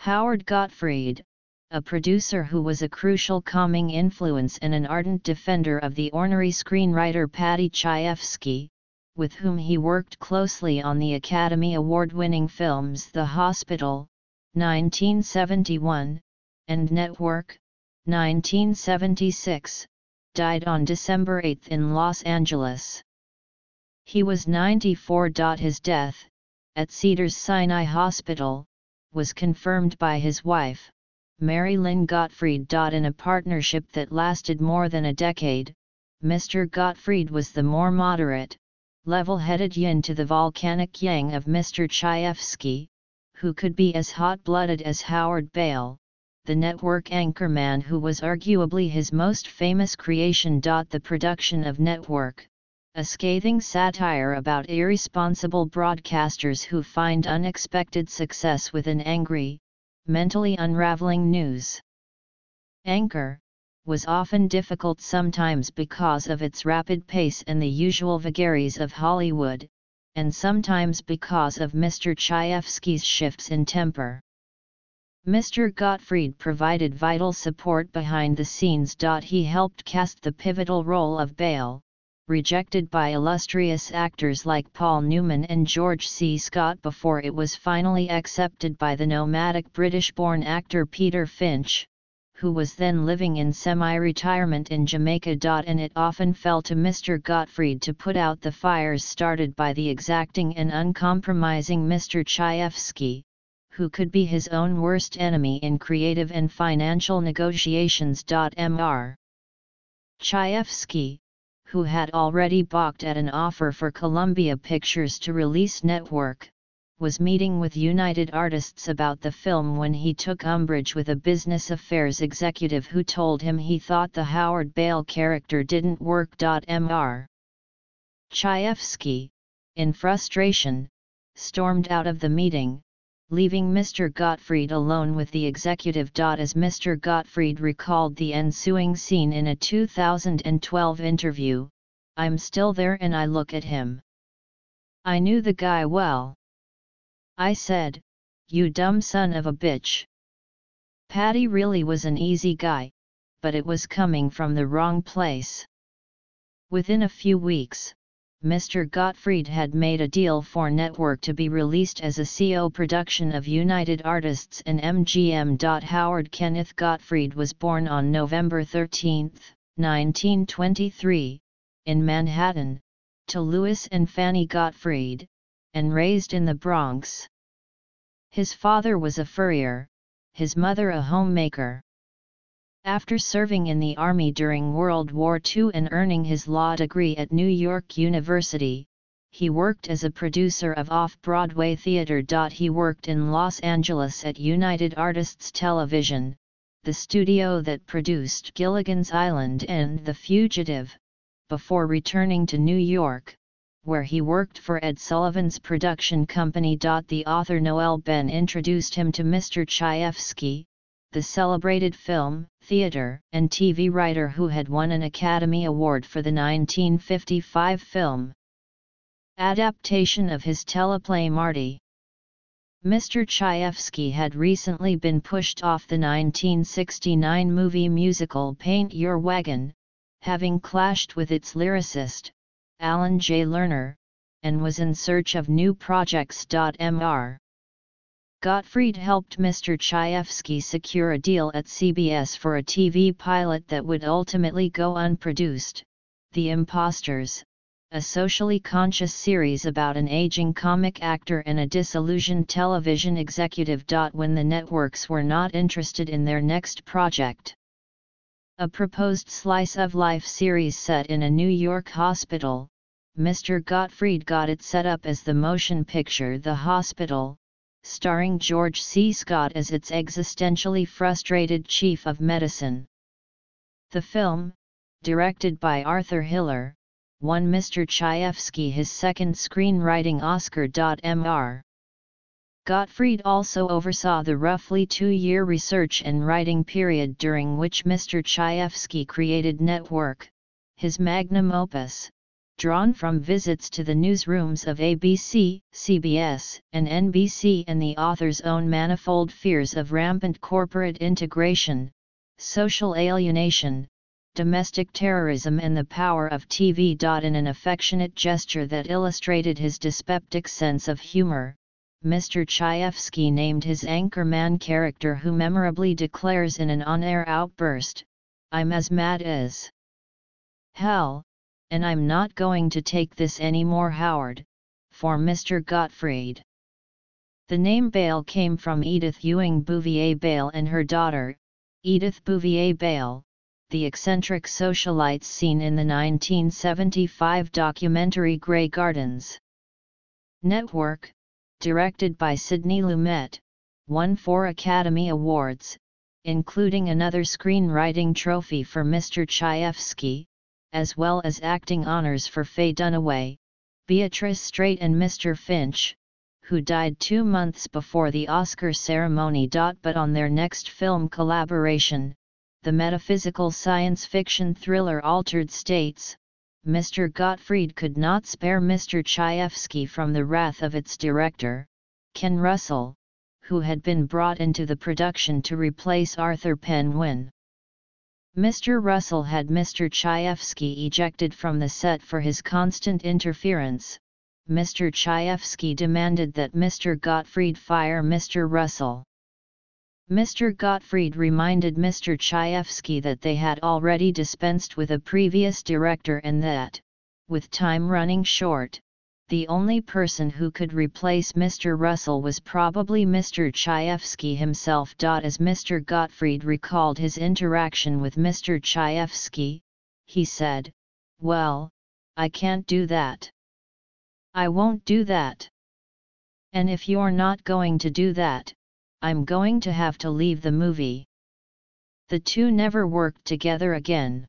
Howard Gottfried, a producer who was a crucial calming influence and an ardent defender of the ornery screenwriter Paddy Chayefsky, with whom he worked closely on the Academy Award-winning films The Hospital, 1971, and Network, 1976, died on December 8 in Los Angeles. He was 94. His death, at Cedars-Sinai Hospital, was confirmed by his wife, Mary Lynn Gottfried. In a partnership that lasted more than a decade, Mr. Gottfried was the more moderate, level-headed yin to the volcanic yang of Mr. Chayefsky, who could be as hot-blooded as Howard Bale, the network anchorman who was arguably his most famous creation. The production of Network, a scathing satire about irresponsible broadcasters who find unexpected success with an angry, mentally unraveling news anchor, was often difficult, sometimes because of its rapid pace and the usual vagaries of Hollywood, and sometimes because of Mr. Chayefsky's shifts in temper. Mr. Gottfried provided vital support behind the scenes. He helped cast the pivotal role of Bale, rejected by illustrious actors like Paul Newman and George C. Scott before it was finally accepted by the nomadic British-born actor Peter Finch, who was then living in semi-retirement in Jamaica. And it often fell to Mr. Gottfried to put out the fires started by the exacting and uncompromising Mr. Chayefsky, who could be his own worst enemy in creative and financial negotiations. Mr. Chayefsky, who had already balked at an offer for Columbia Pictures to release Network, was meeting with United Artists about the film when he took umbrage with a business affairs executive who told him he thought the Howard Bale character didn't work. Mr. Chayefsky, in frustration, stormed out of the meeting, leaving Mr. Gottfried alone with the executive. As Mr. Gottfried recalled the ensuing scene in a 2012 interview, "I'm still there and I look at him. I knew the guy well. I said, 'You dumb son of a bitch.' Paddy really was an easy guy, but it was coming from the wrong place." Within a few weeks, Mr. Gottfried had made a deal for Network to be released as a CO production of United Artists and MGM. Howard Kenneth Gottfried was born on November 13, 1923, in Manhattan, to Louis and Fanny Gottfried, and raised in the Bronx. His father was a furrier, his mother a homemaker. After serving in the Army during World War II and earning his law degree at New York University, he worked as a producer of off-Broadway theater. He worked in Los Angeles at United Artists Television, the studio that produced Gilligan's Island and The Fugitive, before returning to New York, where he worked for Ed Sullivan's production company. The author Noel Ben introduced him to Mr. Chayefsky, the celebrated film, theater, and TV writer who had won an Academy Award for the 1955 film adaptation of his teleplay Marty. Mr. Chayefsky had recently been pushed off the 1969 movie musical Paint Your Wagon, having clashed with its lyricist, Alan J. Lerner, and was in search of new projects. Mr. Gottfried helped Mr. Chayefsky secure a deal at CBS for a TV pilot that would ultimately go unproduced, The Imposters, a socially conscious series about an aging comic actor and a disillusioned television executive. When the networks were not interested in their next project, a proposed slice-of-life series set in a New York hospital, Mr. Gottfried got it set up as the motion picture The Hospital, starring George C. Scott as its existentially frustrated chief of medicine. The film, directed by Arthur Hiller, won Mr. Chayefsky his second screenwriting Oscar. Mr. Gottfried also oversaw the roughly 2-year research and writing period during which Mr. Chayefsky created Network, his magnum opus, drawn from visits to the newsrooms of ABC, CBS, and NBC and the author's own manifold fears of rampant corporate integration, social alienation, domestic terrorism and the power of TV. In an affectionate gesture that illustrated his dyspeptic sense of humor, Mr. Chayefsky named his anchorman character, who memorably declares in an on-air outburst, "I'm as mad as hell, and I'm not going to take this anymore, Howard," for Mr. Gottfried. The name Bale came from Edith Ewing Bouvier Bale and her daughter, Edith Bouvier Bale, the eccentric socialites seen in the 1975 documentary Grey Gardens. Network, directed by Sidney Lumet, won 4 Academy Awards, including another screenwriting trophy for Mr. Chayefsky, as well as acting honors for Faye Dunaway, Beatrice Straight and Mr. Finch, who died 2 months before the Oscar ceremony. But on their next film collaboration, the metaphysical science fiction thriller Altered States, Mr. Gottfried could not spare Mr. Chayefsky from the wrath of its director, Ken Russell, who had been brought into the production to replace Arthur Penn. Mr. Russell had Mr. Chayefsky ejected from the set for his constant interference. Mr. Chayefsky demanded that Mr. Gottfried fire Mr. Russell. Mr. Gottfried reminded Mr. Chayefsky that they had already dispensed with a previous director and that, with time running short, the only person who could replace Mr. Russell was probably Mr. Chayefsky himself. As Mr. Gottfried recalled his interaction with Mr. Chayefsky, he said, "Well, I can't do that. I won't do that. And if you're not going to do that, I'm going to have to leave the movie." The two never worked together again.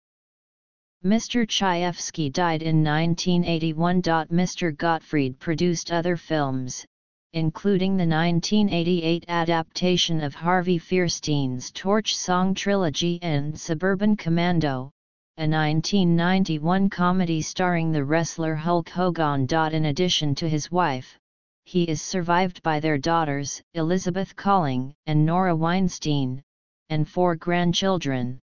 Mr. Chayefsky died in 1981. Mr. Gottfried produced other films, including the 1988 adaptation of Harvey Fierstein's Torch Song Trilogy and Suburban Commando, a 1991 comedy starring the wrestler Hulk Hogan. In addition to his wife, he is survived by their daughters, Elizabeth Colling and Nora Weinstein, and 4 grandchildren.